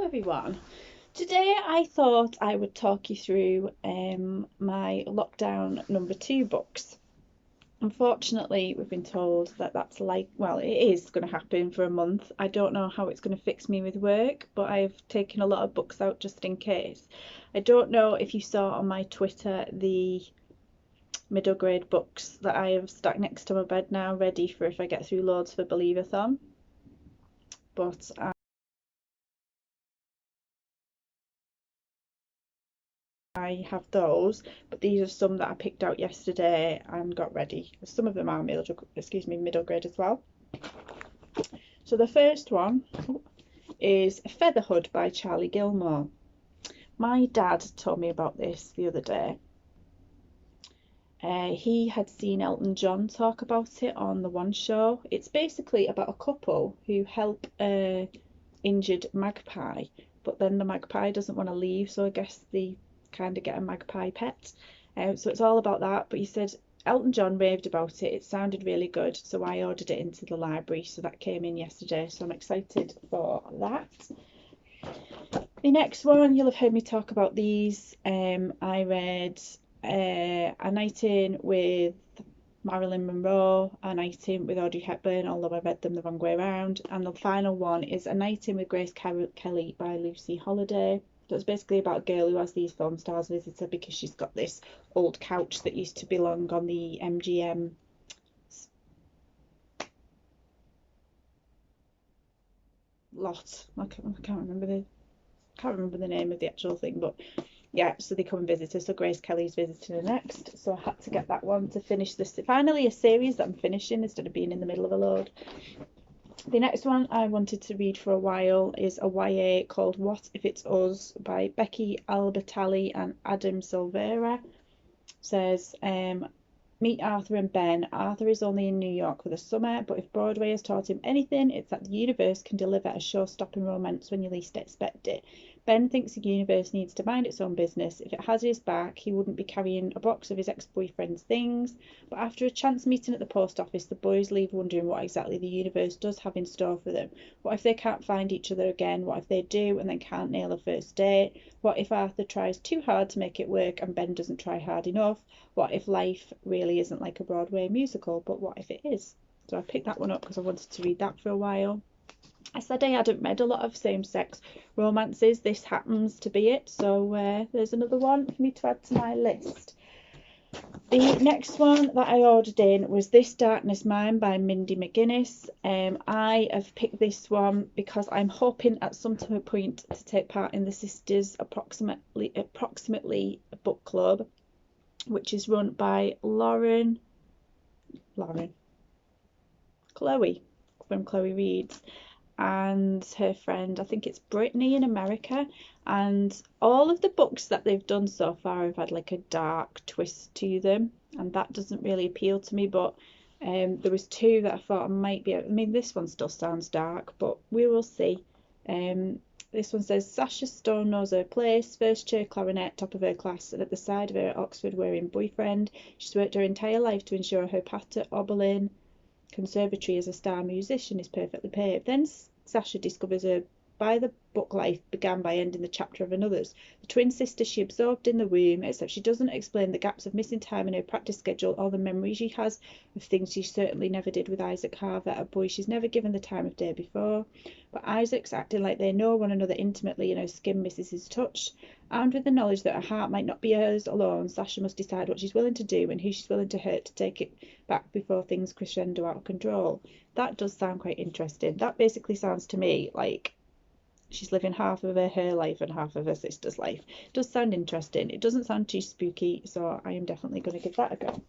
everyone. Today I thought I would talk you through my lockdown number 2 books. Unfortunately, we've been told that it is going to happen for a month. I don't know how it's going to fix me with work, but I've taken a lot of books out just in case. I don't know if you saw on my Twitter the middle grade books that I have stacked next to my bed now, ready for if I get through loads for Believeathon. But I have those, but these are some that I picked out yesterday and got ready. Some of them are middle grade as well. So the first one is Featherhood by Charlie Gilmore. My dad told me about this the other day. He had seen Elton John talk about it on the One Show. It's basically about a couple who help a injured magpie, but then the magpie doesn't want to leave, so I guess they kind of get a magpie pet. So it's all about that. But he said Elton John raved about it. It sounded really good, so I ordered it into the library. So that came in yesterday. So I'm excited for that. The next one, you'll have heard me talk about these. I read A Night In with Marilyn Monroe, A Night In with Audrey Hepburn, although I read them the wrong way around. And the final one is A Night In with Grace Kelly by Lucy Holiday. So it's basically about a girl who has these film stars visit her because she's got this old couch that used to belong on the MGM lot. I can't remember the name of the actual thing, but yeah, so they come and visit her. So Grace Kelly's visiting her next. So I had to get that one to finish this. Finally, a series that I'm finishing instead of being in the middle of a load. The next one I wanted to read for a while is a YA called What If It's Us by Becky Albertalli and Adam Silvera. Says, meet Arthur and Ben. Arthur is only in New York for the summer, but if Broadway has taught him anything, it's that the universe can deliver a show-stopping romance when you least expect it. Ben thinks the universe needs to mind its own business. If it has his back, he wouldn't be carrying a box of his ex-boyfriend's things. But after a chance meeting at the post office, the boys leave wondering what exactly the universe does have in store for them. What if they can't find each other again? What if they do and then can't nail a first date? What if Arthur tries too hard to make it work and Ben doesn't try hard enough? What if life really isn't like a Broadway musical, but what if it is? So I picked that one up because I wanted to read that for a while. I said I hadn't read a lot of same-sex romances. This happens to be it, so there's another one for me to add to my list. The next one that I ordered in was This Darkness Mine by Mindy McGuinness. I have picked this one because I'm hoping at some point to take part in the Sisters Approximately book club, which is run by Chloe from Chloe Reads and her friend, I think it's Brittany in America. And all of the books that they've done so far have had like a dark twist to them, and that doesn't really appeal to me. But there was two that I thought I might be. I mean, this one still sounds dark, but we will see. This one says Sasha Stone knows her place, first chair clarinet, top of her class, and at the side of her Oxford wearing boyfriend. She's worked her entire life to ensure her path to Oberlin Conservatory as a star musician is perfectly paved. Then Sasha discovers her by-the-book life began by ending the chapter of another's. The twin sister she absorbed in the womb, except she doesn't explain the gaps of missing time in her practice schedule or the memories she has of things she certainly never did with Isaac Harver, a boy she's never given the time of day before. But Isaac's acting like they know one another intimately and her skin misses his touch. Armed with the knowledge that her heart might not be hers alone, Sasha must decide what she's willing to do and who she's willing to hurt to take it back before things crescendo out of control. That does sound quite interesting. That basically sounds to me like she's living half of her life and half of her sister's life. It does sound interesting. It doesn't sound too spooky, so I am definitely going to give that a go.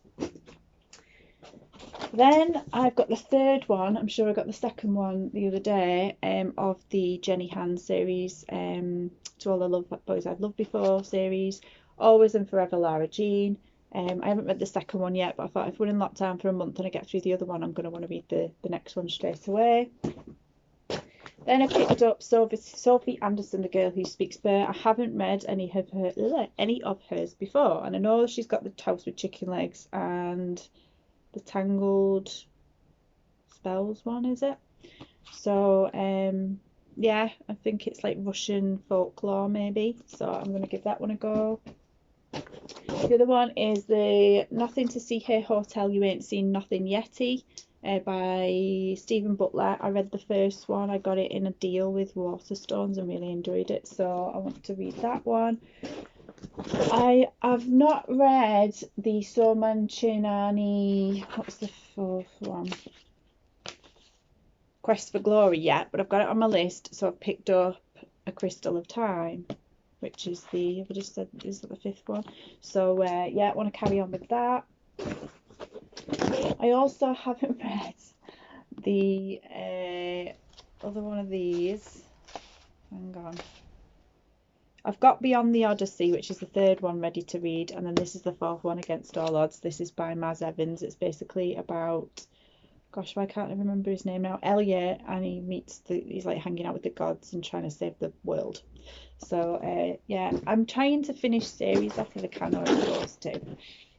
Then I've got the third one. I'm sure I got the second one the other day, of the Jenny Han series, To All the Boys I've Loved Before series, Always and Forever Lara Jean. I haven't read the second one yet, but I thought if we're in lockdown for a month and I get through the other one, I'm going to want to read the next one straight away. Then I picked up Sophie Anderson, The Girl Who Speaks Burr. I haven't read any of hers before, and I know she's got The House with Chicken Legs and the Tangled Spells one, is it? So yeah, I think it's like Russian folklore maybe, so I'm going to give that one a go. The other one is the Nothing to See Here Hotel You Ain't Seen Nothing Yeti by Stephen Butler. I read the first one, I got it in a deal with Waterstones and really enjoyed it, so I want to read that one. I have not read the Somanchinani, what's the fourth one? Quest for Glory yet, but I've got it on my list, so I've picked up A Crystal of Time, which is the, I just said, is that the fifth one? So yeah, I want to carry on with that. I also haven't read the other one of these. Hang on. I've got Beyond the Odyssey, which is the third one, ready to read, and then this is the fourth one, Against All Odds. This is by Maz Evans. It's basically about, gosh, I can't remember his name now, Elliot, and he's like hanging out with the gods and trying to save the world. So yeah, I'm trying to finish series after the canon I'm supposed to.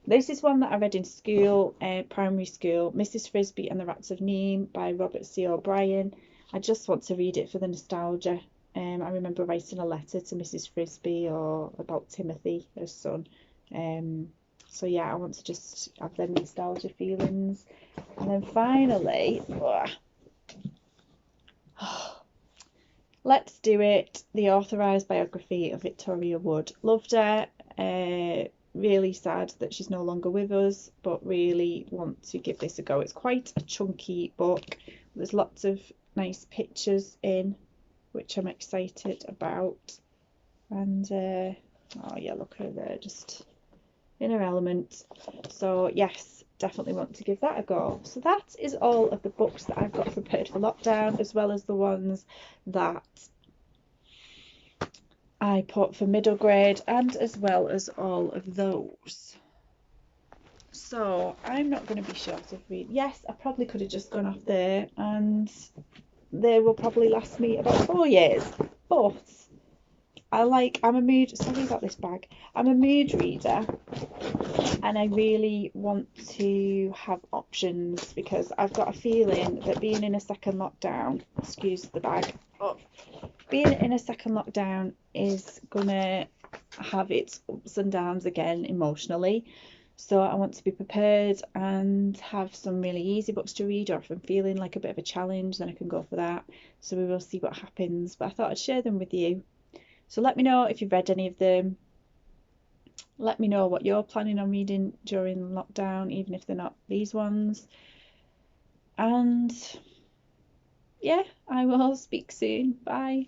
This is one that I read in school, primary school, Mrs. Frisby and the Rats of Neame by Robert C. O'Brien. I just want to read it for the nostalgia. I remember writing a letter to Mrs. Frisby or about Timothy, her son. So yeah, I want to just have them nostalgia feelings. And then finally, let's do it. The authorised biography of Victoria Wood. Loved her. Really sad that she's no longer with us, but really want to give this a go. It's quite a chunky book. There's lots of nice pictures in, which I'm excited about. And oh yeah, look at her there, just in her element. So yes, definitely want to give that a go. So that is all of the books that I've got prepared for lockdown, as well as the ones that I put for middle grade, and as well as all of those. So I'm not going to be short of reading. Yes, I probably could have just gone off there, and they will probably last me about 4 years. But I'm a mood, sorry about this bag. I'm a mood reader, and I really want to have options, because I've got a feeling that being in a second lockdown, excuse the bag, being in a second lockdown is gonna have its ups and downs again emotionally. So I want to be prepared and have some really easy books to read, or if I'm feeling like a bit of a challenge, then I can go for that. So we will see what happens, but I thought I'd share them with you. So let me know if you've read any of them. Let me know what you're planning on reading during lockdown, even if they're not these ones. And yeah, I will speak soon. Bye.